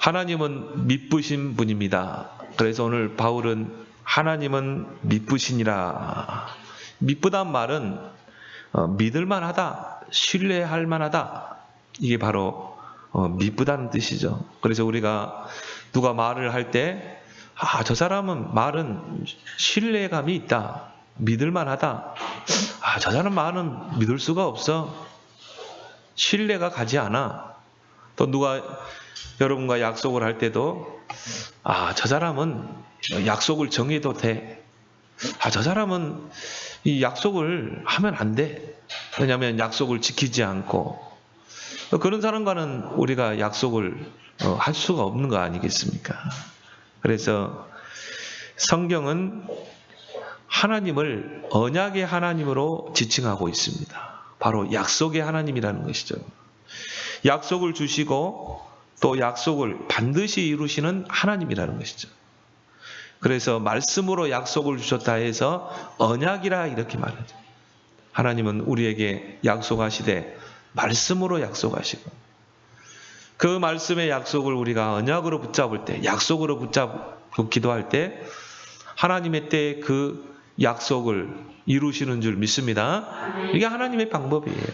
하나님은 미쁘신 분입니다. 그래서 오늘 바울은 하나님은 미쁘시니라. 미쁘단 말은 믿을만하다, 신뢰할 만하다. 이게 바로 미쁘다는 뜻이죠. 그래서 우리가 누가 말을 할 때 저 사람은 말은 신뢰감이 있다, 믿을만하다. 저 사람 말은 믿을 수가 없어, 신뢰가 가지 않아. 또 누가 여러분과 약속을 할 때도 저 사람은 약속을 정해도 돼. 저 사람은 이 약속을 하면 안 돼. 왜냐하면 약속을 지키지 않고. 그런 사람과는 우리가 약속을 할 수가 없는 거 아니겠습니까? 그래서 성경은 하나님을 언약의 하나님으로 지칭하고 있습니다. 바로 약속의 하나님이라는 것이죠. 약속을 주시고 또 약속을 반드시 이루시는 하나님이라는 것이죠. 그래서 말씀으로 약속을 주셨다 해서 언약이라 이렇게 말하죠. 하나님은 우리에게 약속하시되 말씀으로 약속하시고, 그 말씀의 약속을 우리가 언약으로 붙잡을 때, 약속으로 붙잡고 기도할 때 하나님의 때에 그 약속을 이루시는 줄 믿습니다. 이게 하나님의 방법이에요.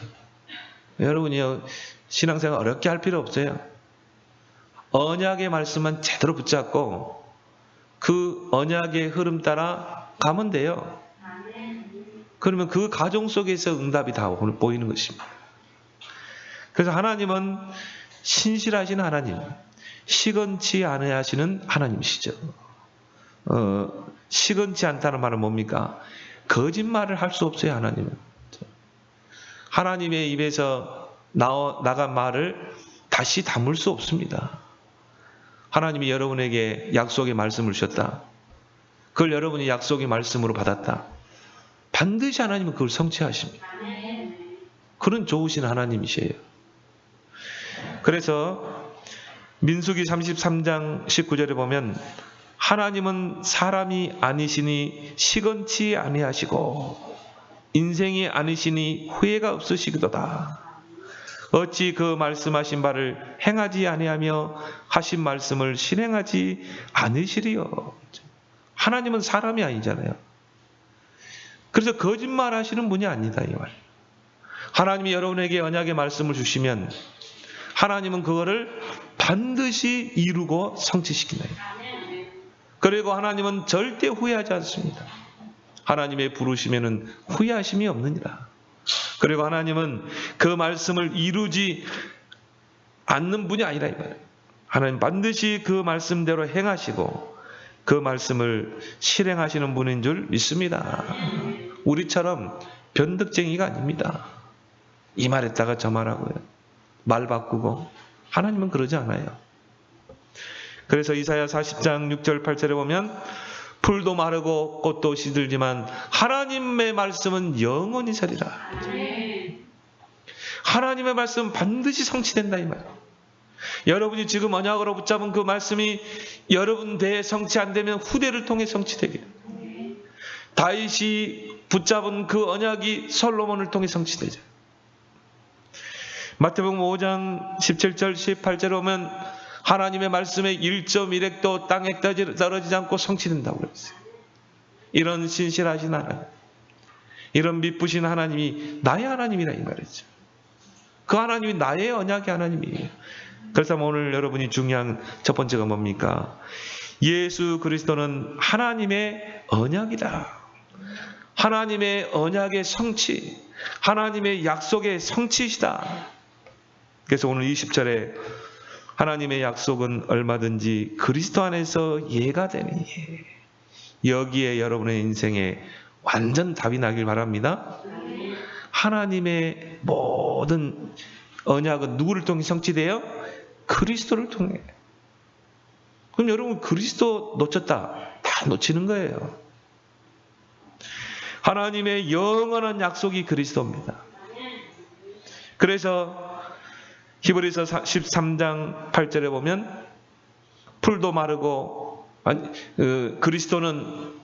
여러분이요, 신앙생활 어렵게 할 필요 없어요. 언약의 말씀만 제대로 붙잡고 그 언약의 흐름 따라 가면 돼요. 그러면 그 가정 속에서 응답이 다 보이는 것입니다. 그래서 하나님은 신실하신 하나님, 시건치 않으시는 하나님이시죠. 시건치 않다는 말은 뭡니까? 거짓말을 할 수 없어요, 하나님은. 하나님의 입에서 나간 말을 다시 담을 수 없습니다. 하나님이 여러분에게 약속의 말씀을 주셨다. 그걸 여러분이 약속의 말씀으로 받았다. 반드시 하나님은 그걸 성취하십니다. 그런 좋으신 하나님이세요. 그래서 민수기 33장 19절에 보면 하나님은 사람이 아니시니 시건치 아니하시고 인생이 아니시니 후회가 없으시기도다. 어찌 그 말씀하신 바를 행하지 아니하며 하신 말씀을 실행하지 않으시리요. 하나님은 사람이 아니잖아요. 그래서 거짓말하시는 분이 아니다 이 말. 하나님이 여러분에게 언약의 말씀을 주시면 하나님은 그거를 반드시 이루고 성취시킨다. 그리고 하나님은 절대 후회하지 않습니다. 하나님의 부르심에는 후회하심이 없느니라. 그리고 하나님은 그 말씀을 이루지 않는 분이 아니라 이 말이에요. 하나님 반드시 그 말씀대로 행하시고 그 말씀을 실행하시는 분인 줄 믿습니다. 우리처럼 변덕쟁이가 아닙니다. 이 말했다가 저 말하고요, 말 바꾸고. 하나님은 그러지 않아요. 그래서 이사야 40장 6절 8절에 보면 풀도 마르고 꽃도 시들지만 하나님의 말씀은 영원히 서리라. 하나님의 말씀은 반드시 성취된다 이 말이에요. 여러분이 지금 언약으로 붙잡은 그 말씀이 여러분 대에 성취 안 되면 후대를 통해 성취되게. 다윗이 붙잡은 그 언약이 솔로몬을 통해 성취되죠. 마태복음 5장 17절 18절에 오면 하나님의 말씀에 1.1획도 땅에 떨어지지 않고 성취된다고 그랬어요. 이런 신실하신 하나님, 이런 미쁘신 하나님이 나의 하나님이라 이 말이죠. 그 하나님이 나의 언약의 하나님이에요. 그래서 오늘 여러분이 중요한 첫 번째가 뭡니까? 예수 그리스도는 하나님의 언약이다. 하나님의 언약의 성취, 하나님의 약속의 성취시다. 그래서 오늘 20절에 하나님의 약속은 얼마든지 그리스도 안에서 예가 되니, 여기에 여러분의 인생에 완전 답이 나길 바랍니다. 하나님의 모든 언약은 누구를 통해 성취돼요? 그리스도를 통해. 그럼 여러분 그리스도 놓쳤다, 다 놓치는 거예요. 하나님의 영원한 약속이 그리스도입니다. 그래서 히브리서 13장 8절에 보면 풀도 마르고 그리스도는,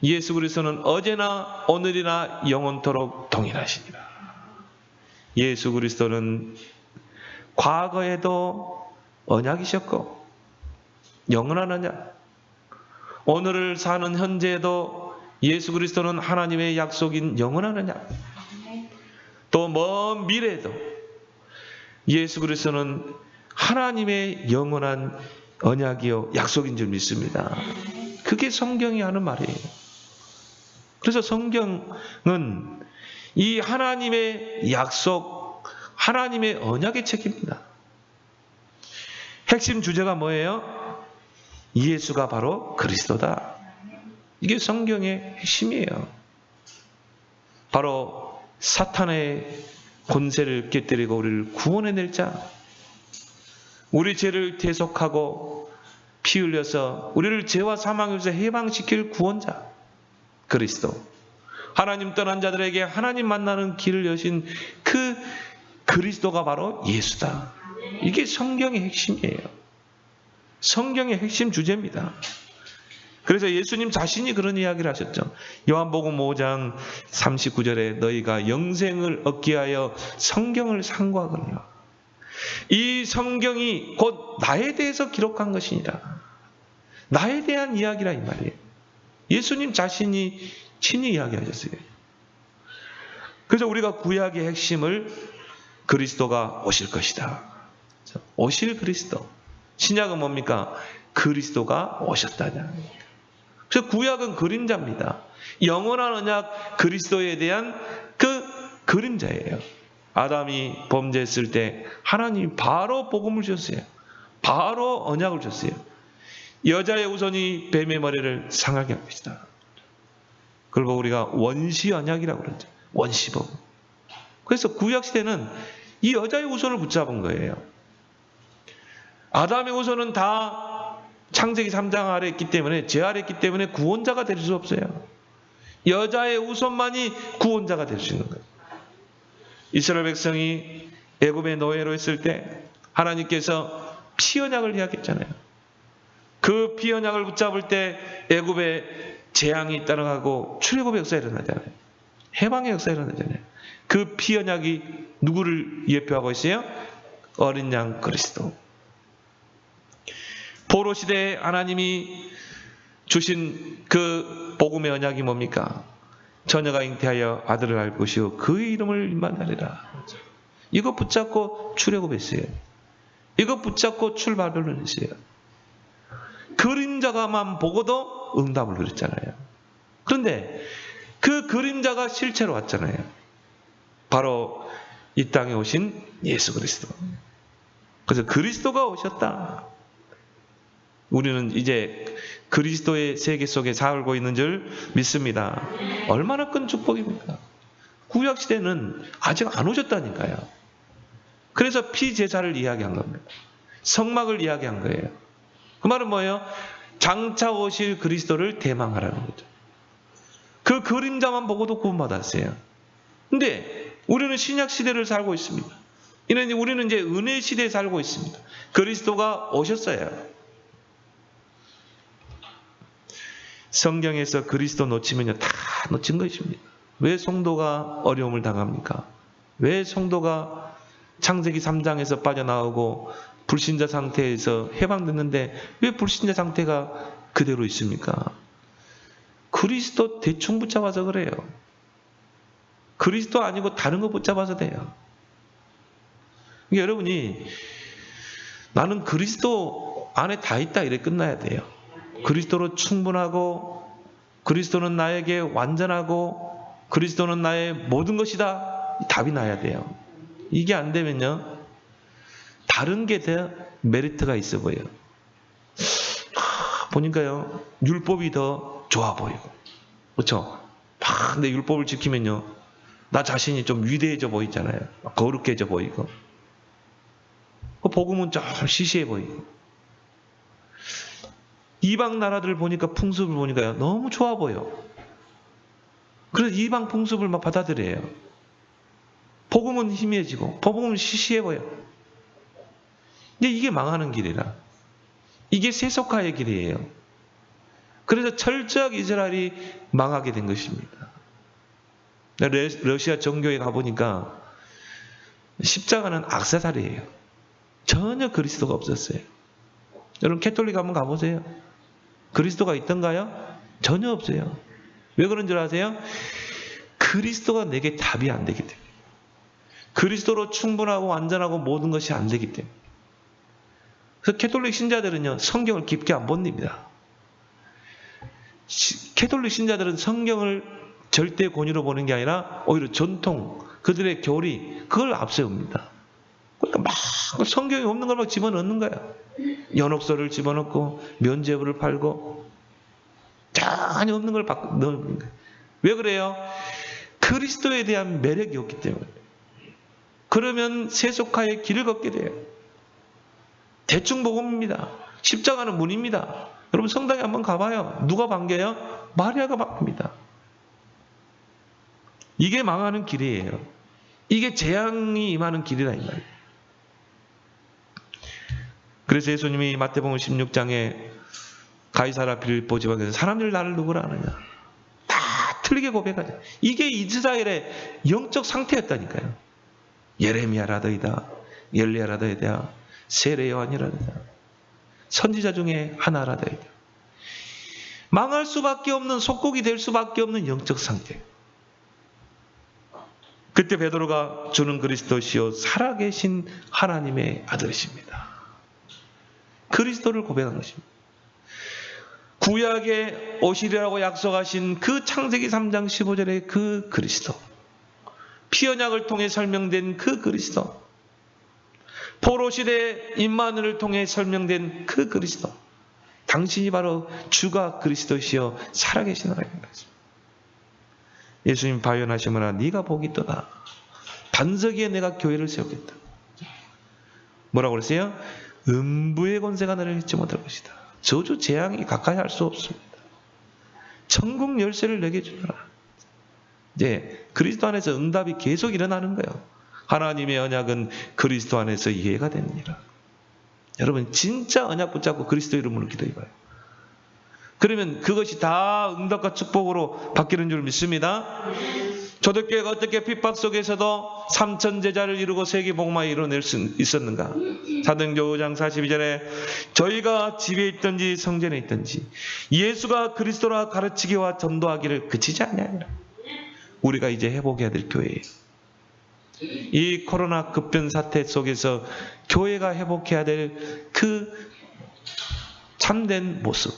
예수 그리스도는 어제나 오늘이나 영원토록 동일하시니라. 예수 그리스도는 과거에도 언약이셨고 영원한 언약. 오늘을 사는 현재에도 예수 그리스도는 하나님의 약속인 영원한 언약. 또 먼 미래에도 예수 그리스도는 하나님의 영원한 언약이요 약속인 줄 믿습니다. 그게 성경이 하는 말이에요. 그래서 성경은 이 하나님의 약속, 하나님의 언약의 책입니다. 핵심 주제가 뭐예요? 예수가 바로 그리스도다. 이게 성경의 핵심이에요. 바로 사탄의 권세를 깨뜨리고 우리를 구원해낼 자, 우리 죄를 대속하고 피 흘려서 우리를 죄와 사망에서 해방시킬 구원자 그리스도. 하나님 떠난 자들에게 하나님 만나는 길을 여신 그 그리스도가 바로 예수다. 이게 성경의 핵심이에요. 성경의 핵심 주제입니다. 그래서 예수님 자신이 그런 이야기를 하셨죠. 요한복음 5장 39절에 너희가 영생을 얻기 위하여 성경을 상고하거니와. 이 성경이 곧 나에 대해서 기록한 것이니라. 나에 대한 이야기라 이 말이에요. 예수님 자신이 친히 이야기하셨어요. 그래서 우리가 구약의 핵심을 그리스도가 오실 것이다. 오실 그리스도. 신약은 뭡니까? 그리스도가 오셨다냐. 그래서 구약은 그림자입니다. 영원한 언약 그리스도에 대한 그 그림자예요. 아담이 범죄했을 때 하나님이 바로 복음을 주셨어요. 바로 언약을 줬어요. 여자의 우선이 뱀의 머리를 상하게 할 것이다. 그리고 우리가 원시 언약이라고 그러죠. 원시복. 그래서 구약시대는 이 여자의 우선을 붙잡은 거예요. 아담의 우선은 다 창세기 3장 아래 있기 때문에, 죄 아래 있기 때문에 구원자가 될 수 없어요. 여자의 우선만이 구원자가 될 수 있는 거예요. 이스라엘 백성이 애굽의 노예로 있을 때 하나님께서 피언약을 이야기했잖아요. 그 피언약을 붙잡을 때 애굽의 재앙이 따라가고 출애굽의 역사가 일어나잖아요. 해방의 역사가 일어나잖아요. 그 피언약이 누구를 예표하고 있어요? 어린 양 그리스도. 포로 시대에 하나님이 주신 그 복음의 언약이 뭡니까? 처녀가 잉태하여 아들을 낳을 것이요 그의 이름을 임마누엘이라. 이거 붙잡고 출애굽했어요. 이거 붙잡고 출바벨론 했어요. 그림자가만 보고도 응답을 그렸잖아요. 그런데 그 그림자가 실체로 왔잖아요. 바로 이 땅에 오신 예수 그리스도. 그래서 그리스도가 오셨다. 우리는 이제 그리스도의 세계 속에 살고 있는 줄 믿습니다. 얼마나 큰 축복입니까? 구약시대는 아직 안 오셨다니까요. 그래서 피제사를 이야기한 겁니다. 성막을 이야기한 거예요. 그 말은 뭐예요? 장차 오실 그리스도를 대망하라는 거죠. 그 그림자만 보고도 구원받았어요. 근데 우리는 신약시대를 살고 있습니다. 우리는 이제 은혜 시대에 살고 있습니다. 그리스도가 오셨어요. 성경에서 그리스도 놓치면요, 다 놓친 것입니다. 왜 성도가 어려움을 당합니까? 왜 성도가 창세기 3장에서 빠져나오고 불신자 상태에서 해방됐는데 왜 불신자 상태가 그대로 있습니까? 그리스도 대충 붙잡아서 그래요. 그리스도 아니고 다른 거 붙잡아서 돼요. 그러니까 여러분이 나는 그리스도 안에 다 있다 이래 끝나야 돼요. 그리스도로 충분하고 그리스도는 나에게 완전하고 그리스도는 나의 모든 것이다. 답이 나야 돼요. 이게 안 되면요, 다른 게 더 메리트가 있어 보여요. 보니까요, 율법이 더 좋아 보이고, 그렇죠? 내 율법을 지키면요, 나 자신이 좀 위대해져 보이잖아요. 거룩해져 보이고, 복음은 좀 시시해 보이고. 이방 나라들 보니까 풍습을 보니까요, 너무 좋아 보여. 그래서 이방 풍습을 막 받아들여요. 복음은 희미해지고 복음은 시시해 보여. 근데 이게 망하는 길이라. 이게 세속화의 길이에요. 그래서 철저하게 이스라엘이 망하게 된 것입니다. 러시아 정교에 가보니까 십자가는 액세서리예요. 전혀 그리스도가 없었어요. 여러분 캐톨릭 한번 가보세요. 그리스도가 있던가요? 전혀 없어요. 왜 그런 줄 아세요? 그리스도가 내게 답이 안 되기 때문에. 그리스도로 충분하고 완전하고 모든 것이 안 되기 때문에. 그래서 캐톨릭 신자들은요, 성경을 깊게 안 본답니다. 캐톨릭 신자들은 성경을 절대 권위로 보는 게 아니라 오히려 전통, 그들의 교리, 그걸 앞세웁니다. 그러니까 막 성경이 없는 걸 막 집어넣는 거야. 연옥서를 집어넣고 면죄부를 팔고 전혀 없는 걸 넣는 거야. 왜 그래요? 그리스도에 대한 매력이 없기 때문에. 그러면 세속화의 길을 걷게 돼요. 대충 복음입니다. 십자가는 문입니다. 여러분 성당에 한번 가봐요. 누가 반겨요? 마리아가 반깁니다. 이게 망하는 길이에요. 이게 재앙이 임하는 길이라 이 말이에요. 그래서 예수님이 마태복음 16장에 가이사라 빌립보 지방에서 사람들이 나를 누구라 하느냐. 다 틀리게 고백하죠. 이게 이스라엘의 영적 상태였다니까요. 예레미야라더이다. 엘리야라더이다. 세례 요한이라더이다. 선지자 중에 하나라더이다. 망할 수밖에 없는, 속국이 될 수밖에 없는 영적 상태. 그때 베드로가 주는 그리스도시요 살아계신 하나님의 아들이십니다. 그리스도를 고백한 것입니다. 구약에 오시리라고 약속하신 그 창세기 3장 15절의 그 그리스도, 피언약을 통해 설명된 그 그리스도, 포로시대 임마누엘을 통해 설명된 그 그리스도, 당신이 바로 주가 그리스도시요 살아계신 하나님입니다. 예수님 발견하시므나 네가 복이 있도다. 반석 위에 내가 교회를 세우겠다. 뭐라고 그랬어요? 음부의 권세가 너를 잊지 못할 것이다. 저주 재앙이 가까이 할 수 없습니다. 천국 열쇠를 내게 주노라. 이제 그리스도 안에서 응답이 계속 일어나는 거예요. 하나님의 언약은 그리스도 안에서 이해가 됩니다. 여러분 진짜 언약 붙잡고 그리스도 이름으로 기도해봐요. 그러면 그것이 다 응답과 축복으로 바뀌는 줄 믿습니다. 초대교회가 어떻게 핍박 속에서도 3천 제자를 이루고 세계복음화에 이뤄낼 수 있었는가? 사도행전 5장 42절에 저희가 집에 있든지 성전에 있든지 예수가 그리스도라 가르치기와 전도하기를 그치지 아니하니라. 우리가 이제 회복해야 될 교회예요. 이 코로나 급변 사태 속에서 교회가 회복해야 될 그 참된 모습,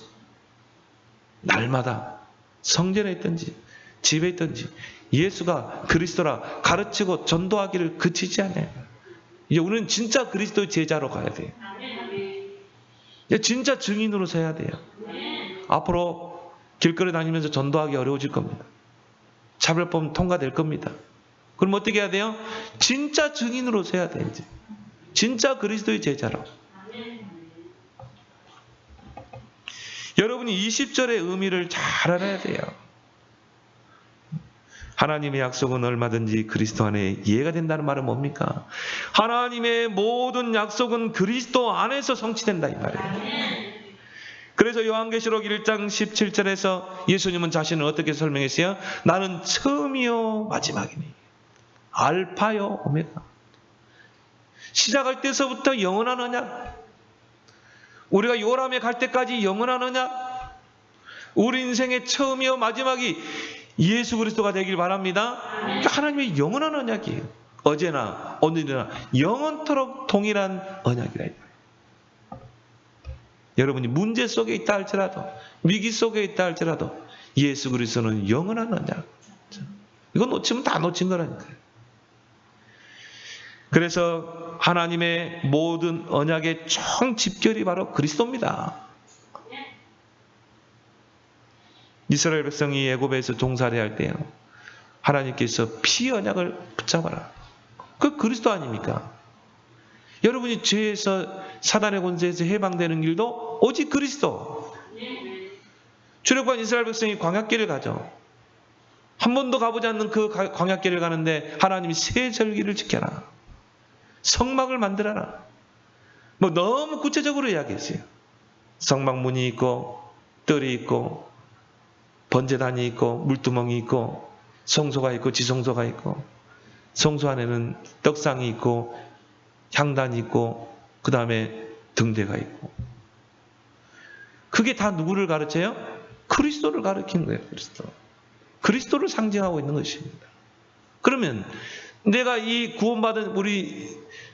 날마다 성전에 있든지 집에 있든지 예수가 그리스도라 가르치고 전도하기를 그치지 않아요. 이제 우리는 진짜 그리스도의 제자로 가야 돼요. 이제 진짜 증인으로 서야 돼요. 앞으로 길거리 다니면서 전도하기 어려워질 겁니다. 차별법 통과될 겁니다. 그럼 어떻게 해야 돼요? 진짜 증인으로 서야 돼요. 이제. 진짜 그리스도의 제자로. 여러분이 20절의 의미를 잘 알아야 돼요. 하나님의 약속은 얼마든지 그리스도 안에 이해가 된다는 말은 뭡니까? 하나님의 모든 약속은 그리스도 안에서 성취된다 이 말이에요. 그래서 요한계시록 1장 17절에서 예수님은 자신을 어떻게 설명했어요? 나는 처음이요 마지막이니 알파요 오메가. 시작할 때서부터 영원한 언약, 우리가 요람에 갈 때까지 영원한 언약, 우리 인생의 처음이요 마지막이 예수 그리스도가 되길 바랍니다. 그러니까 하나님의 영원한 언약이에요. 어제나 오늘이나 영원토록 동일한 언약이라. 여러분이 문제 속에 있다 할지라도, 위기 속에 있다 할지라도 예수 그리스도는 영원한 언약. 이거 놓치면 다 놓친 거라니까요. 그래서 하나님의 모든 언약의 총 집결이 바로 그리스도입니다. 이스라엘 백성이 애굽에서 종살이 할 때요, 하나님께서 피 언약을 붙잡아라. 그 그리스도 아닙니까? 여러분이 죄에서, 사단의 권세에서 해방되는 길도 오직 그리스도. 출애굽한 이스라엘 백성이 광야길을 가죠. 한 번도 가보지 않는 그 광야길을 가는데 하나님이 새 절기를 지켜라, 성막을 만들어라. 뭐 너무 구체적으로 이야기했어요. 성막문이 있고 뜰이 있고 번제단이 있고 물두멍이 있고 성소가 있고 지성소가 있고, 성소 안에는 떡상이 있고 향단이 있고 그 다음에 등대가 있고, 그게 다 누구를 가르쳐요? 그리스도를 가르치는 거예요. 그리스도를 상징하고 있는 것입니다. 그러면 내가 이 구원받은 우리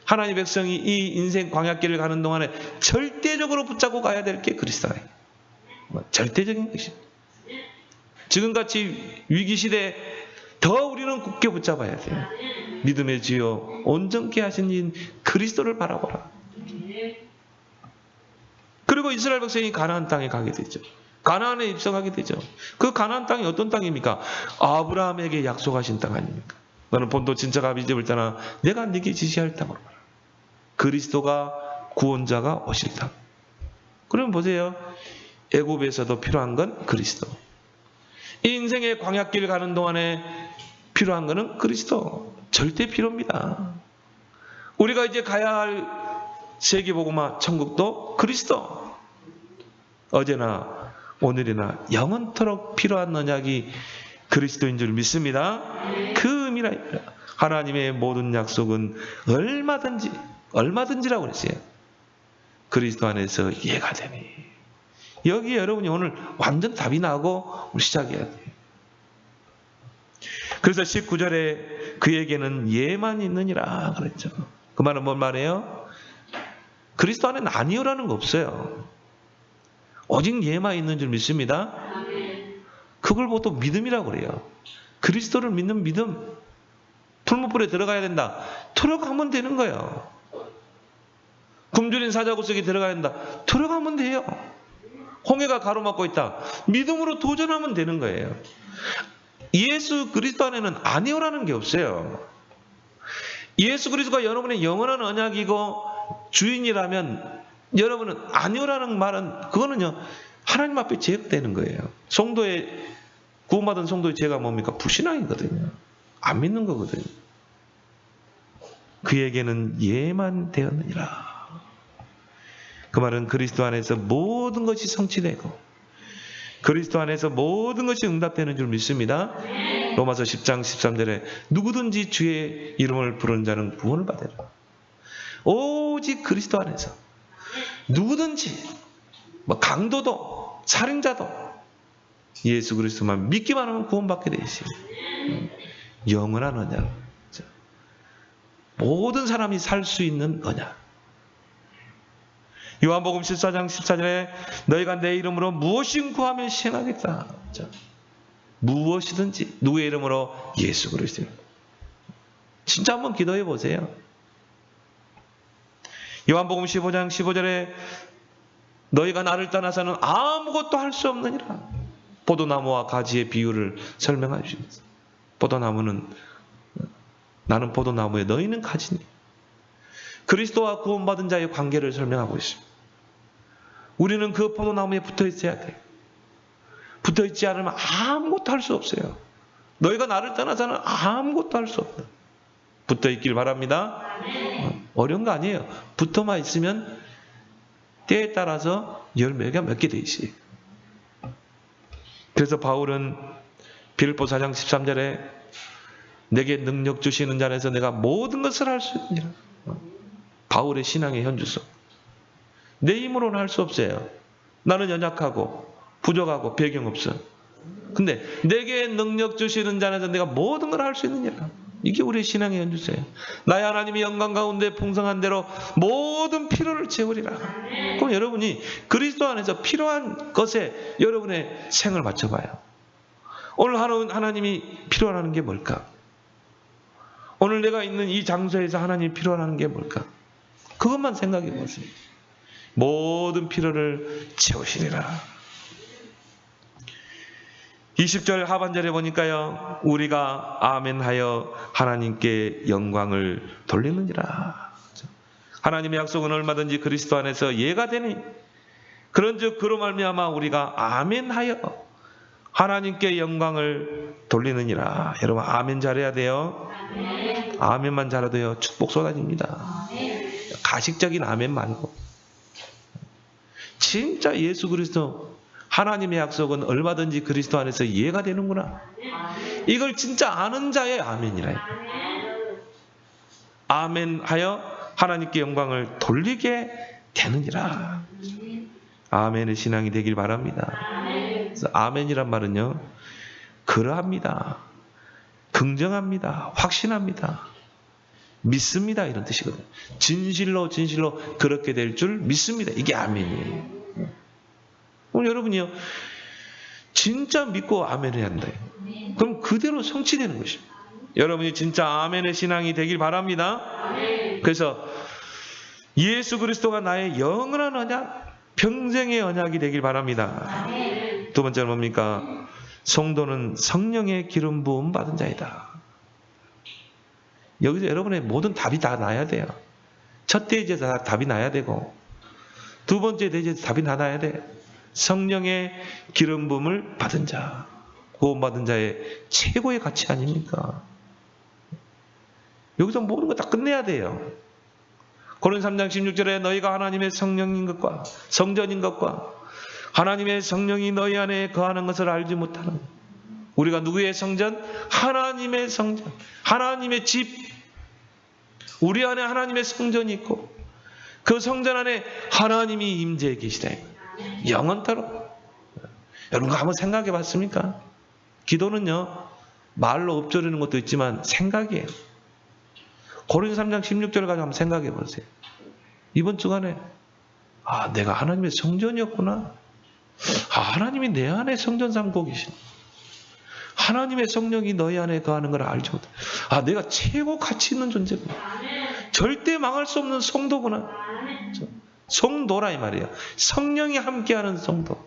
하나님의 백성이 이 인생 광야길을 가는 동안에 절대적으로 붙잡고 가야 될 게 그리스도예요. 절대적인 것입니다. 지금같이 위기시대에 더 우리는 굳게 붙잡아야 돼요. 믿음의 주여 온전케 하신 인 그리스도를 바라보라. 그리고 이스라엘 백성이 가나안 땅에 가게 되죠. 가나안에 입성하게 되죠. 그 가나안 땅이 어떤 땅입니까? 아브라함에게 약속하신 땅 아닙니까? 너는 본토 친척 아비 집을 떠나 내가 네게 지시할 땅으로 가라. 그리스도가 구원자가 오실 땅. 그럼 보세요. 애굽에서도 필요한 건 그리스도. 이 인생의 광야길 가는 동안에 필요한 것은 그리스도. 절대 필요입니다. 우리가 이제 가야 할 세계복음화 천국도 그리스도. 어제나 오늘이나 영원토록 필요한 언약이 그리스도인 줄 믿습니다. 그 의미라 하나님의 모든 약속은 얼마든지라고 그랬어요. 그리스도 안에서 이해가 되니. 여기 여러분이 오늘 완전 답이 나고 시작해야 돼요. 그래서 19절에 그에게는 예만 있느니라 그랬죠. 그 말은 뭔 말이에요? 그리스도 안에는 아니오라는 거 없어요. 오직 예만 있는 줄 믿습니다. 그걸 보통 믿음이라고 그래요. 그리스도를 믿는 믿음. 풀무불에 들어가야 된다. 들어가면 되는 거예요. 굶주린 사자굴 속에 들어가야 된다. 들어가면 돼요. 홍해가 가로막고 있다. 믿음으로 도전하면 되는 거예요. 예수 그리스도 안에는 아니오라는 게 없어요. 예수 그리스도가 여러분의 영원한 언약이고 주인이라면 여러분은 아니오라는 말은 그거는요 하나님 앞에 제거되는 거예요. 구원받은 성도의 죄가 뭡니까? 불신앙이거든요. 안 믿는 거거든요. 그에게는 예만 되었느니라. 그 말은 그리스도 안에서 모든 것이 성취되고 그리스도 안에서 모든 것이 응답되는 줄 믿습니다. 로마서 10장 13절에 누구든지 주의 이름을 부르는 자는 구원을 받으라. 오직 그리스도 안에서 누구든지 강도도 살인자도 예수 그리스도만 믿기만 하면 구원받게 되어 있습니다. 영원한 언약. 모든 사람이 살 수 있는 언약. 요한복음 14장 14절에 너희가 내 이름으로 무엇인 구하면 시행하겠다. 무엇이든지 누구의 이름으로? 예수 그리스도. 진짜 한번 기도해 보세요. 요한복음 15장 15절에 너희가 나를 떠나서는 아무것도 할 수 없느니라. 포도나무와 가지의 비유를 설명해 주십니다. 포도나무는 나는 포도나무에 너희는 가지니. 그리스도와 구원받은 자의 관계를 설명하고 있습니다. 우리는 그 포도나무에 붙어 있어야 돼요. 붙어 있지 않으면 아무것도 할 수 없어요. 너희가 나를 떠나서는 아무것도 할 수 없다. 붙어 있길 바랍니다. 어려운 거 아니에요. 붙어만 있으면 때에 따라서 열매가 몇 개 돼 있어요. 그래서 바울은 빌립보 4장 13절에 내게 능력 주시는 자 안에서 내가 모든 것을 할 수 있느니라. 바울의 신앙의 현주소. 내 힘으로는 할 수 없어요. 나는 연약하고 부족하고 배경 없어. 근데 내게 능력 주시는 자 안에서 내가 모든 걸 할 수 있느니라. 이게 우리의 신앙의 현주소예요. 나의 하나님이 영광 가운데 풍성한 대로 모든 필요를 채우리라. 그럼 여러분이 그리스도 안에서 필요한 것에 여러분의 생을 맞춰봐요. 오늘 하나님이 필요하는 게 뭘까? 오늘 내가 있는 이 장소에서 하나님이 필요하는 게 뭘까? 그것만 생각해 보세요. 모든 필요를 채우시리라. 20절 하반절에 보니까요. 우리가 아멘하여 하나님께 영광을 돌리느니라. 하나님의 약속은 얼마든지 그리스도 안에서 예가 되니 그런즉 그로 말미암아 우리가 아멘하여 하나님께 영광을 돌리느니라. 여러분 아멘 잘해야 돼요. 아멘만 잘해도요. 축복 쏟아집니다. 가식적인 아멘 말고 진짜 예수 그리스도 하나님의 약속은 얼마든지 그리스도 안에서 이해가 되는구나. 이걸 진짜 아는 자의 아멘이라. 아멘하여 하나님께 영광을 돌리게 되느니라. 아멘의 신앙이 되길 바랍니다. 그래서 아멘이란 말은요, 그러합니다, 긍정합니다, 확신합니다, 믿습니다, 이런 뜻이거든요. 진실로 그렇게 될 줄 믿습니다. 이게 아멘이에요. 그럼 여러분이요, 진짜 믿고 아멘을 한다. 그럼 그대로 성취되는 것입니다. 여러분이 진짜 아멘의 신앙이 되길 바랍니다. 그래서 예수 그리스도가 나의 영원한 언약, 평생의 언약이 되길 바랍니다. 두 번째는 뭡니까? 성도는 성령의 기름 부음 받은 자이다. 여기서 여러분의 모든 답이 다 나야 돼요. 첫 대제에서 답이 나야 되고, 두 번째 대제에서 답이 다 나야 돼. 성령의 기름 부음을 받은 자, 구원받은 자의 최고의 가치 아닙니까? 여기서 모든 거 다 끝내야 돼요. 고린도 3장 16절에 너희가 하나님의 성령인 것과 성전인 것과 하나님의 성령이 너희 안에 거하는 것을 알지 못하는, 우리가 누구의 성전? 하나님의 성전, 하나님의 집. 우리 안에 하나님의 성전이 있고 그 성전 안에 하나님이 임재해 계시다. 영원토록. 여러분 한번 생각해 봤습니까? 기도는요, 말로 읊조리는 것도 있지만 생각이에요. 고린도 3장 16절을 가지고 한번 생각해 보세요. 이번 주간에 내가 하나님의 성전이었구나. 하나님이 내 안에 성전 삼고 계신, 하나님의 성령이 너희 안에 거하는 걸 알지 못해. 내가 최고 가치 있는 존재구나. 절대 망할 수 없는 성도구나. 성도라 이 말이에요. 성령이 함께하는 성도,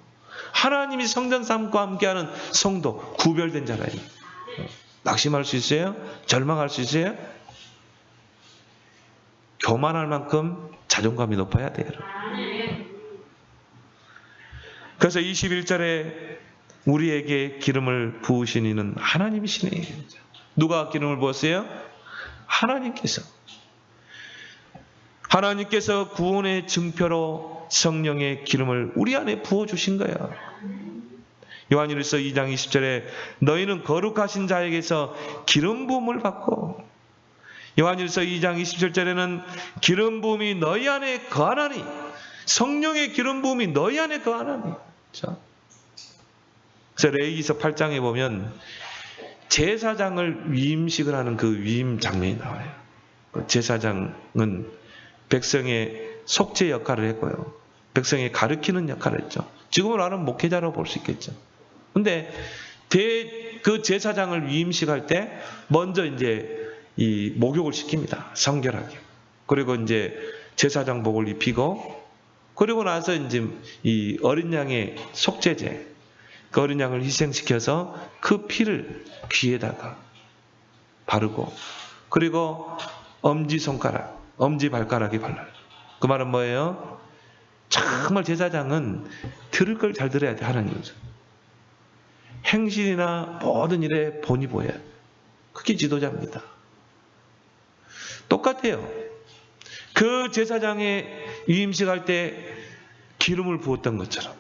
하나님이 성전 삼고 함께하는 성도, 구별된 자라. 낙심할 수 있어요? 절망할 수 있어요? 교만할 만큼 자존감이 높아야 돼요. 그래서 21절에 우리에게 기름을 부으신 이는 하나님이시네. 누가 기름을 부었어요? 하나님께서 구원의 증표로 성령의 기름을 우리 안에 부어주신 거예요. 요한일서 2장 20절에 너희는 거룩하신 자에게서 기름 부음을 받고, 요한일서 2장 27절에는 기름 부음이 너희 안에 거하나니, 성령의 기름 부음이 너희 안에 거하나니. 그래서 레위기서 8장에 보면 제사장을 위임식을 하는 그 위임 장면이 나와요. 제사장은 백성의 속죄 역할을 했고요, 백성의 가르치는 역할을 했죠. 지금으로 말하면 목회자라고 볼 수 있겠죠. 근데 그 제사장을 위임식할 때 먼저 이제 이 목욕을 시킵니다. 성결하게. 그리고 이제 제사장복을 입히고, 그리고 나서 이제 이 어린 양의 속죄제, 그 어린 양을 희생시켜서 그 피를 귀에다가 바르고, 그리고 엄지손가락, 엄지발가락에 발라요. 그 말은 뭐예요? 정말 제사장은 들을 걸 잘 들어야 돼. 하나님께서 행실이나 모든 일에 본이 보여요. 그게 지도자입니다. 똑같아요. 그 제사장의 위임식 할 때 기름을 부었던 것처럼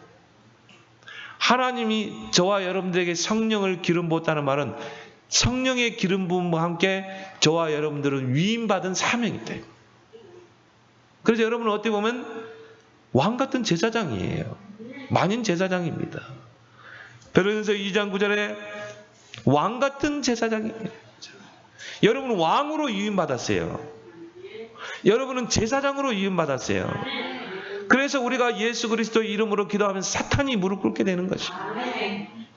하나님이 저와 여러분들에게 성령을 기름 부었다는 말은 성령의 기름 부음과 함께 저와 여러분들은 위임받은 사명이다. 그래서 여러분은 어떻게 보면 왕 같은 제사장이에요. 만인 제사장입니다. 베드로전서 2장 9절에 왕 같은 제사장이에요. 여러분은 왕으로 위임받았어요. 여러분은 제사장으로 위임받았어요. 그래서 우리가 예수 그리스도 이름으로 기도하면 사탄이 무릎 꿇게 되는 것이고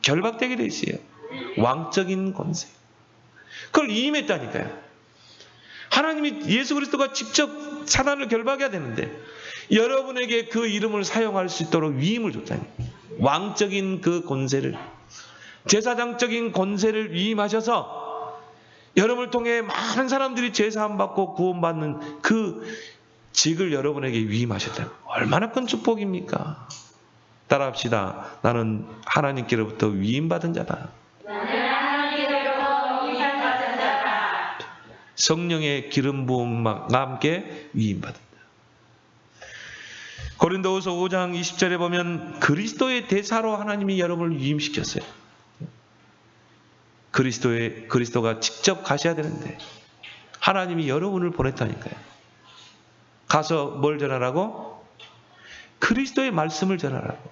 결박되게 돼 있어요. 왕적인 권세. 그걸 위임했다니까요. 하나님이 예수 그리스도가 직접 사단을 결박해야 되는데 여러분에게 그 이름을 사용할 수 있도록 위임을 줬다니. 왕적인 그 권세를, 제사장적인 권세를 위임하셔서 여러분을 통해 많은 사람들이 제사함 받고 구원받는 그 직을 여러분에게 위임하셨다. 얼마나 큰 축복입니까? 따라합시다. 나는 하나님께로부터 위임받은 자다. 성령의 기름 부음과 함께 위임받은다. 고린도후서 5장 20절에 보면 그리스도의 대사로 하나님이 여러분을 위임시켰어요. 그리스도가 직접 가셔야 되는데 하나님이 여러분을 보냈다니까요. 가서 뭘 전하라고? 그리스도의 말씀을 전하라고.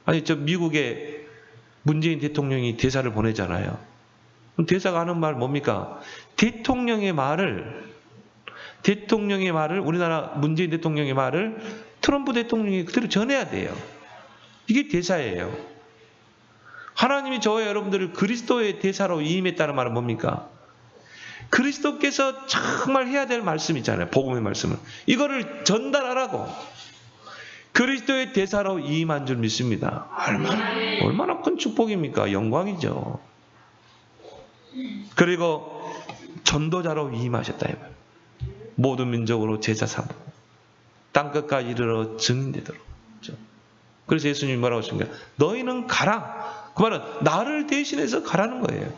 아니, 저 미국에 문재인 대통령이 대사를 보내잖아요. 그럼 대사가 하는 말 뭡니까? 대통령의 말을 우리나라 문재인 대통령의 말을 트럼프 대통령이 그대로 전해야 돼요. 이게 대사예요. 하나님이 저와 여러분들을 그리스도의 대사로 위임했다는 말은 뭡니까? 그리스도께서 정말 해야 될 말씀 있잖아요. 복음의 말씀을. 이거를 전달하라고. 그리스도의 대사로 위임한 줄 믿습니다. 얼마나 큰 축복입니까? 영광이죠. 그리고 전도자로 위임하셨다. 모든 민족으로 제자 삼고 땅끝까지 이르러 증인되도록. 그래서 예수님이 뭐라고 하십니까? 너희는 가라. 그 말은 나를 대신해서 가라는 거예요.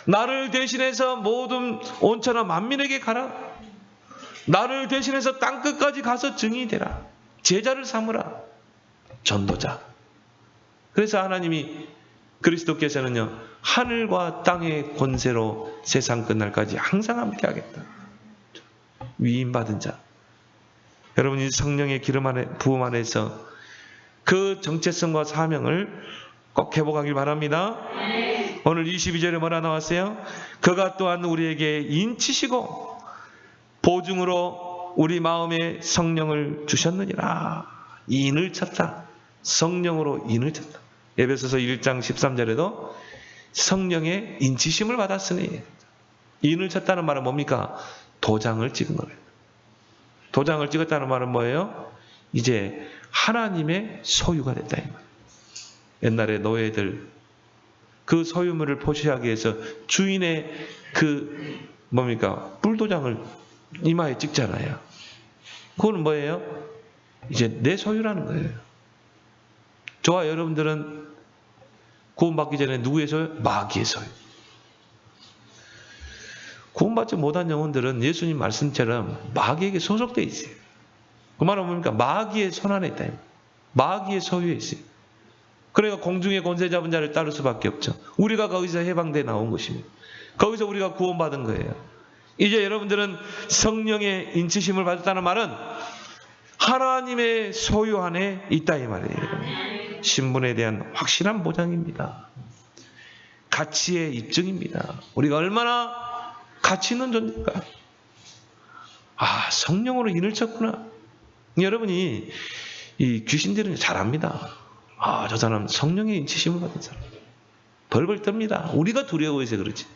나를 대신해서 모든 온천한 만민에게 가라. 나를 대신해서 땅끝까지 가서 증인이 되라. 제자를 삼으라. 전도자. 그래서 하나님이 그리스도께서는요, 하늘과 땅의 권세로 세상 끝날까지 항상 함께 하겠다. 위임받은 자. 여러분이 성령의 기름 안에, 부음 안에서 그 정체성과 사명을 꼭 회복하길 바랍니다. 오늘 22절에 뭐라 나왔어요? 그가 또한 우리에게 인치시고 보증으로 우리 마음에 성령을 주셨느니라. 인을 쳤다. 성령으로 인을 쳤다. 에베소서 1장 13절에도 성령의 인치심을 받았으니, 인을 쳤다는 말은 뭡니까? 도장을 찍은 거예요. 도장을 찍었다는 말은 뭐예요? 이제 하나님의 소유가 됐다. 이 말. 옛날에 노예들 그 소유물을 포시하기 위해서 주인의 그 뭡니까? 뿔도장을 이마에 찍잖아요. 그건 뭐예요? 이제 내 소유라는 거예요. 저와 여러분들은 구원받기 전에 누구의 소유? 마귀의 소유. 구원받지 못한 영혼들은 예수님 말씀처럼 마귀에게 소속되어 있어요. 그 말은 뭡니까? 마귀의 손 안에 있다. 마귀의 소유에 있어요. 그러니까 공중의 권세 잡은 자를 따를 수밖에 없죠. 우리가 거기서 해방돼 나온 것입니다. 거기서 우리가 구원받은 거예요. 이제 여러분들은 성령의 인치심을 받았다는 말은 하나님의 소유 안에 있다 이 말이에요. 신분에 대한 확실한 보장입니다. 가치의 입증입니다. 우리가 얼마나 가치 있는 존재인가. 아, 성령으로 인을 쳤구나. 여러분이 이 귀신들은 잘 압니다. 아, 저 사람 성령의 인치심을 받은 사람. 벌벌 떱니다. 우리가 두려워해서 그렇지.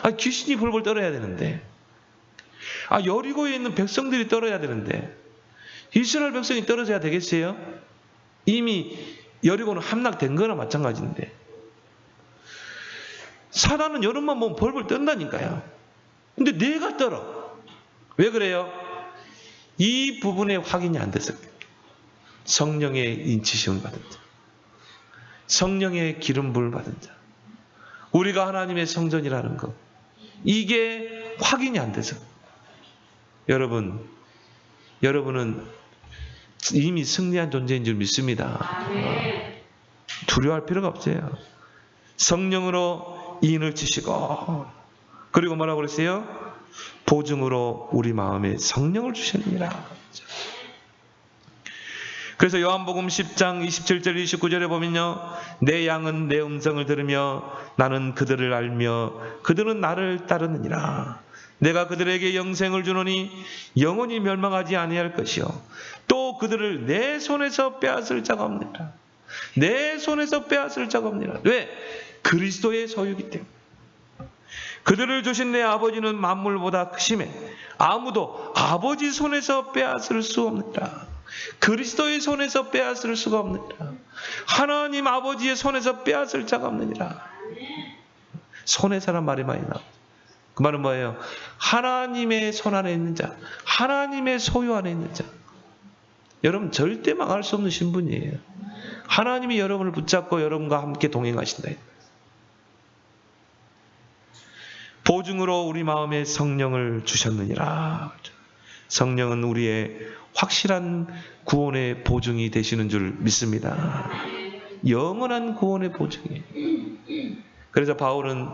아, 귀신이 벌벌 떨어야 되는데. 아, 여리고에 있는 백성들이 떨어야 되는데. 이스라엘 백성이 떨어져야 되겠어요? 이미 여리고는 함락된 거나 마찬가지인데. 사단은 여름만 보면 벌벌 떤다니까요. 근데 내가 떨어. 왜 그래요? 이 부분에 확인이 안 됐어요. 성령의 인치심을 받은 자. 성령의 기름 부음을 받은 자. 우리가 하나님의 성전이라는 것. 이게 확인이 안 돼서. 여러분은 이미 승리한 존재인 줄 믿습니다. 두려워할 필요가 없어요. 성령으로 인을 치시고, 그리고 뭐라고 그랬어요? 보증으로 우리 마음에 성령을 주셨느니라. 그래서 요한복음 10장 27절 29절에 보면요, 내 양은 내 음성을 들으며 나는 그들을 알며 그들은 나를 따르느니라. 내가 그들에게 영생을 주노니 영원히 멸망하지 아니할 것이요 또 그들을 내 손에서 빼앗을 자가 없느니라. 내 손에서 빼앗을 자가 없느니라. 왜? 그리스도의 소유이기 때문에. 그들을 주신 내 아버지는 만물보다 크심에 아무도 아버지 손에서 빼앗을 수 없느니라. 그리스도의 손에서 빼앗을 수가 없느니라. 하나님 아버지의 손에서 빼앗을 자가 없느니라. 손에서란 말이 많이 나옵니다. 그 말은 뭐예요? 하나님의 손 안에 있는 자, 하나님의 소유 안에 있는 자. 여러분 절대 망할 수 없는 신분이에요. 하나님이 여러분을 붙잡고 여러분과 함께 동행하신다. 보증으로 우리 마음에 성령을 주셨느니라. 성령은 우리의 확실한 구원의 보증이 되시는 줄 믿습니다. 영원한 구원의 보증이에요. 그래서 바울은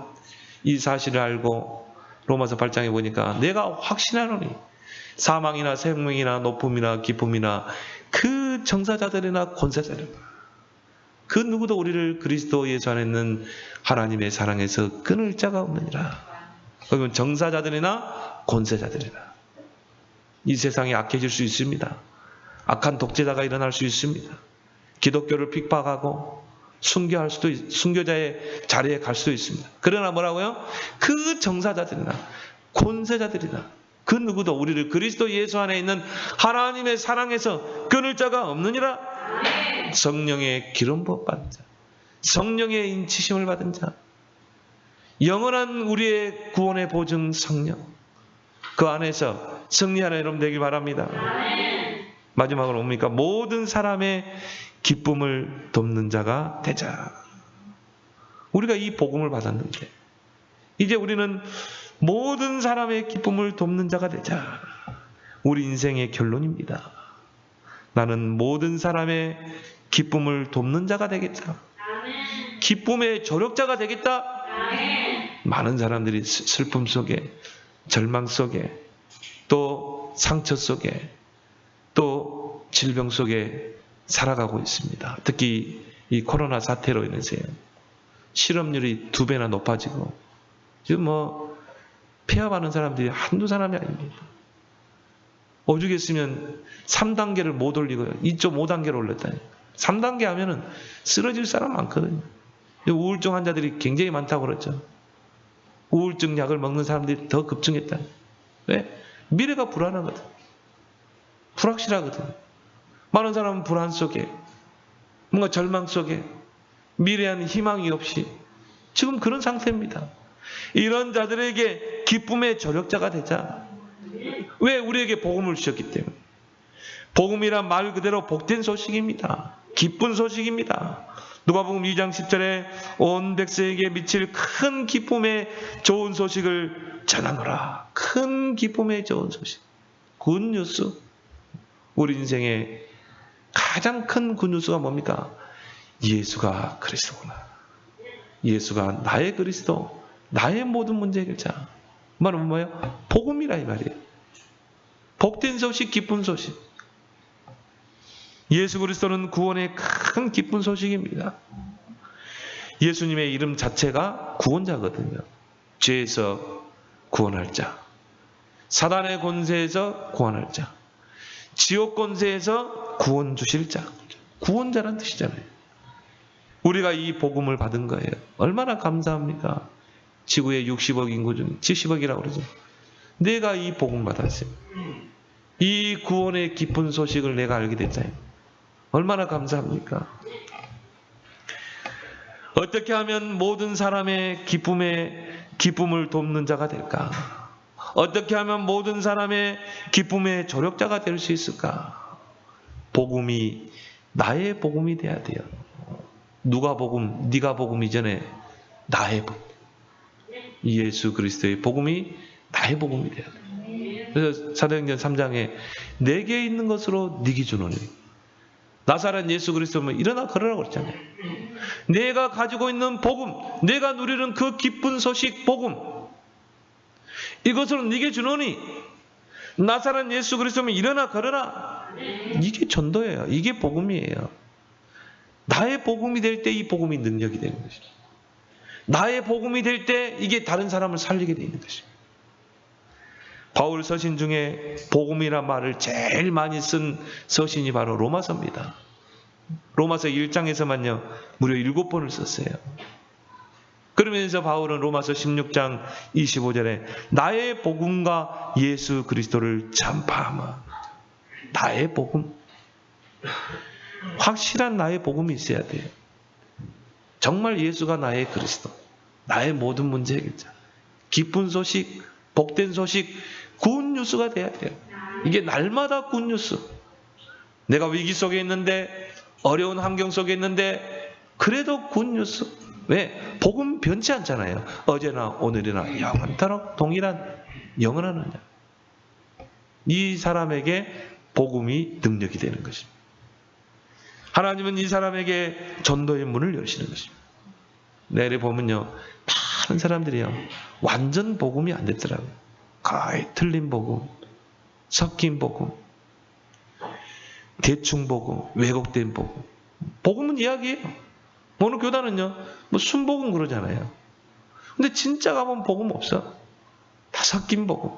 이 사실을 알고 로마서 8장에 보니까 내가 확신하노니 사망이나 생명이나 높음이나 기쁨이나 그 정사자들이나 권세자들, 그 누구도 우리를 그리스도 예수 안에 있는 하나님의 사랑에서 끊을 자가 없느니라. 그러면 정사자들이나 권세자들이나 이 세상이 악해질 수 있습니다. 악한 독재자가 일어날 수 있습니다. 기독교를 핍박하고 순교자의 자리에 갈 수도 있습니다. 그러나 뭐라고요? 그 정사자들이나 권세자들이나 그 누구도 우리를 그리스도 예수 안에 있는 하나님의 사랑에서 끊을 자가 없느니라. 성령의 기름 부어 받은 자, 성령의 인치심을 받은 자, 영원한 우리의 구원의 보증 성령, 그 안에서 승리하는 여러분 되길 바랍니다. 마지막으로 뭡니까? 모든 사람의 기쁨을 돕는 자가 되자. 우리가 이 복음을 받았는데 이제 우리는 모든 사람의 기쁨을 돕는 자가 되자. 우리 인생의 결론입니다. 나는 모든 사람의 기쁨을 돕는 자가 되겠다. 기쁨의 조력자가 되겠다. 많은 사람들이 슬픔 속에, 절망 속에, 또 상처 속에, 또 질병 속에 살아가고 있습니다. 특히 이 코로나 사태로 인해서요. 실업률이 2배나 높아지고 지금 폐업하는 사람들이 한두 사람이 아닙니다. 오죽했으면 3단계를 못 올리고요. 2.5단계로 올렸다니. 3단계 하면은 쓰러질 사람 많거든요. 우울증 환자들이 굉장히 많다고 그랬죠. 우울증 약을 먹는 사람들이 더 급증했다. 왜? 미래가 불안하거든. 불확실하거든. 많은 사람은 불안 속에, 뭔가 절망 속에, 미래에는 희망이 없이 지금 그런 상태입니다. 이런 자들에게 기쁨의 조력자가 되자. 왜? 우리에게 복음을 주셨기 때문에. 복음이란 말 그대로 복된 소식입니다. 기쁜 소식입니다. 누가복음 2장 10절에 온 백성에게 미칠 큰 기쁨의 좋은 소식을 전하노라. 큰 기쁨의 좋은 소식. 굿뉴스. 우리 인생의 가장 큰 굿뉴스가 뭡니까? 예수가 그리스도구나. 예수가 나의 그리스도, 나의 모든 문제 해결자. 말은 뭐예요? 복음이라 이 말이에요. 복된 소식, 기쁜 소식. 예수 그리스도는 구원의 큰 기쁜 소식입니다. 예수님의 이름 자체가 구원자거든요. 죄에서 구원할 자, 사단의 권세에서 구원할 자, 지옥 권세에서 구원 주실 자, 구원자란 뜻이잖아요. 우리가 이 복음을 받은 거예요. 얼마나 감사합니까? 지구의 60억 인구 중 70억이라고 그러죠. 내가 이 복음 받았어요. 이 구원의 기쁜 소식을 내가 알게 됐잖아요. 얼마나 감사합니까? 어떻게 하면 모든 사람의 기쁨을 돕는 자가 될까? 어떻게 하면 모든 사람의 기쁨의 조력자가 될 수 있을까? 복음이 나의 복음이 돼야 돼요. 누가 복음, 네가 복음 이전에 나의 복음. 예수 그리스도의 복음이 나의 복음이 돼야 돼요. 그래서 사도행전 3장에 내게 있는 것으로 네게 주노니. 나사렛 예수 그리스도면 일어나 걸으라고 그랬잖아요. 내가 가지고 있는 복음, 내가 누리는 그 기쁜 소식 복음, 이것으로 네게 주노니 나사렛 예수 그리스도면 일어나 걸으라. 이게 전도예요. 이게 복음이에요. 나의 복음이 될 때 이 복음이 능력이 되는 것입니다. 나의 복음이 될 때 이게 다른 사람을 살리게 되는 것입니다. 바울 서신 중에 복음이란 말을 제일 많이 쓴 서신이 바로 로마서입니다. 로마서 1장에서만요 무려 7번을 썼어요. 그러면서 바울은 로마서 16장 25절에 나의 복음과 예수 그리스도를 전파하며, 나의 복음, 확실한 나의 복음이 있어야 돼요. 정말 예수가 나의 그리스도, 나의 모든 문제 해결자, 기쁜 소식, 복된 소식, 굿뉴스가 돼야 돼요. 이게 날마다 굿뉴스. 내가 위기 속에 있는데, 어려운 환경 속에 있는데 그래도 굿뉴스. 왜? 복음 변치 않잖아요. 어제나 오늘이나 영원토록 동일한 영원한 언약. 이 사람에게 복음이 능력이 되는 것입니다. 하나님은 이 사람에게 전도의 문을 여시는 것입니다. 내일 보면요, 많은 사람들이요 완전 복음이 안 됐더라고요. 거의 틀린 복음, 섞인 복음, 대충 복음, 왜곡된 복음. 복음은 이야기예요. 어느 교단은요, 뭐 순복음 그러잖아요. 근데 진짜 가면 복음 없어. 다 섞인 복음.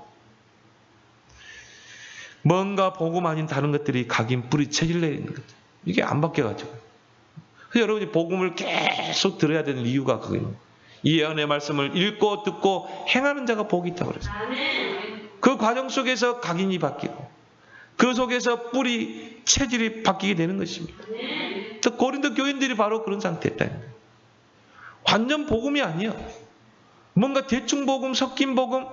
뭔가 복음 아닌 다른 것들이 각인 뿌리 체질 내리는 것. 이게 안 바뀌어가지고. 그래서 여러분이 복음을 계속 들어야 되는 이유가 그거예요. 이 예언의 말씀을 읽고 듣고 행하는 자가 복이 있다고 그랬어요. 그 과정 속에서 각인이 바뀌고 그 속에서 뿌리 체질이 바뀌게 되는 것입니다. 고린도 교인들이 바로 그런 상태였다. 완전 복음이 아니에요. 뭔가 대충 복음, 섞인 복음.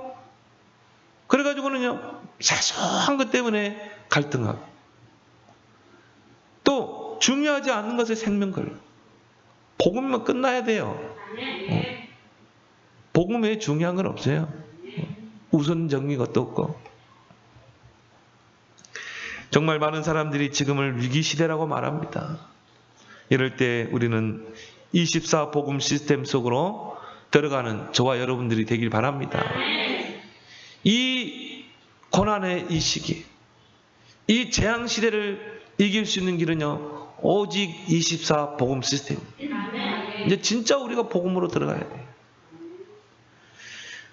그래가지고는요, 사소한 것 때문에 갈등하고 또 중요하지 않은 것에 생명 걸려. 복음이면 끝나야 돼요. 복음에 중요한 건 없어요. 우선적인 것도 없고. 정말 많은 사람들이 지금을 위기시대라고 말합니다. 이럴 때 우리는 24 복음 시스템 속으로 들어가는 저와 여러분들이 되길 바랍니다. 이 고난의 이 시기, 이 재앙시대를 이길 수 있는 길은요, 오직 24 복음 시스템. 이제 진짜 우리가 복음으로 들어가야 돼요.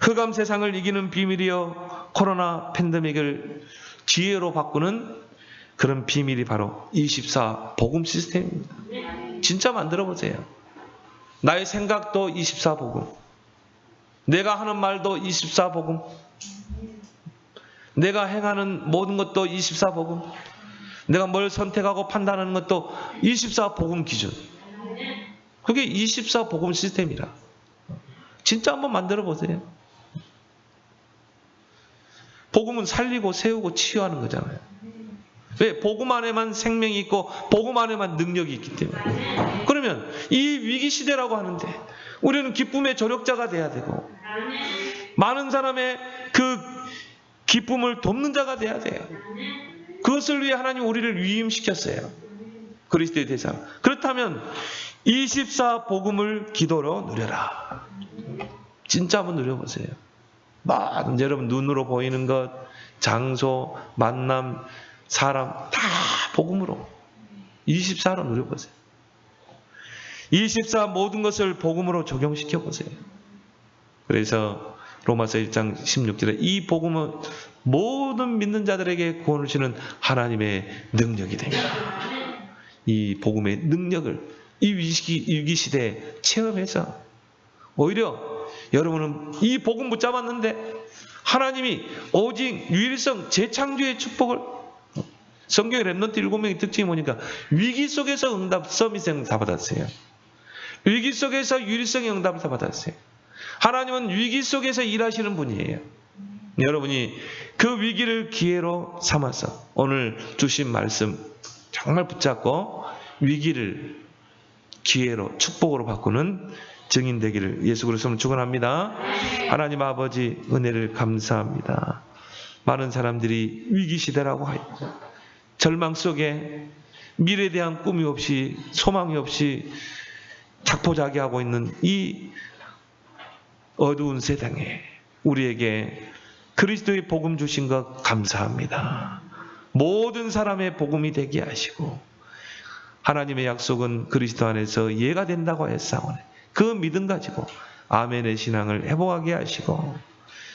흑암 세상을 이기는 비밀이요, 코로나 팬데믹을 지혜로 바꾸는 그런 비밀이 바로 24 복음 시스템입니다. 진짜 만들어 보세요. 나의 생각도 24 복음, 내가 하는 말도 24 복음, 내가 행하는 모든 것도 24 복음, 내가 뭘 선택하고 판단하는 것도 24 복음 기준. 그게 24 복음 시스템이라. 진짜 한번 만들어 보세요. 복음은 살리고 세우고 치유하는 거잖아요. 왜? 복음 안에만 생명이 있고 복음 안에만 능력이 있기 때문에. 그러면 이 위기 시대라고 하는데 우리는 기쁨의 조력자가 돼야 되고 많은 사람의 그 기쁨을 돕는 자가 돼야 돼요. 그것을 위해 하나님 우리를 위임시켰어요. 그리스도의 대상. 그렇다면 24 복음을 기도로 누려라. 진짜 한번 누려보세요. 여러분 눈으로 보이는 것, 장소, 만남, 사람 다 복음으로 24로 누려보세요. 24 모든 것을 복음으로 적용시켜 보세요. 그래서 로마서 1장 16절에 이 복음은 모든 믿는 자들에게 구원을 주는 하나님의 능력이 됩니다. 이 복음의 능력을 이 위기 시대에 체험해서 오히려 여러분은 이 복음 붙잡았는데 하나님이 오직 유일성 재창조의 축복을, 성경의 렘넌트 7명의 특징이 뭐니까 위기 속에서 응답, 서밋의 응답 받았어요. 위기 속에서 유일성의 응답을 다 받았어요. 하나님은 위기 속에서 일하시는 분이에요. 여러분이 그 위기를 기회로 삼아서 오늘 주신 말씀 정말 붙잡고 위기를 기회로 축복으로 바꾸는 증인 되기를 예수 그리스도로 축원합니다. 하나님 아버지 은혜를 감사합니다. 많은 사람들이 위기 시대라고 하여 절망 속에 미래에 대한 꿈이 없이 소망이 없이 자포자기하고 있는 이 어두운 세상에 우리에게 그리스도의 복음 주신 것 감사합니다. 모든 사람의 복음이 되게 하시고 하나님의 약속은 그리스도 안에서 이해가 된다고 했사오니 그 믿음 가지고 아멘의 신앙을 회복하게 하시고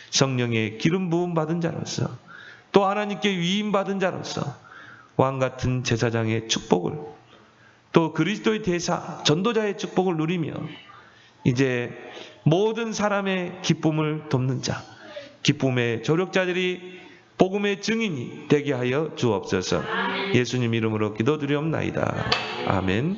성령의 기름 부음 받은 자로서 또 하나님께 위임 받은 자로서 왕같은 제사장의 축복을 또 그리스도의 대사 전도자의 축복을 누리며 이제 모든 사람의 기쁨을 돕는 자, 기쁨의 조력자들이 복음의 증인이 되게 하여 주옵소서. 예수님 이름으로 기도드리옵나이다. 아멘.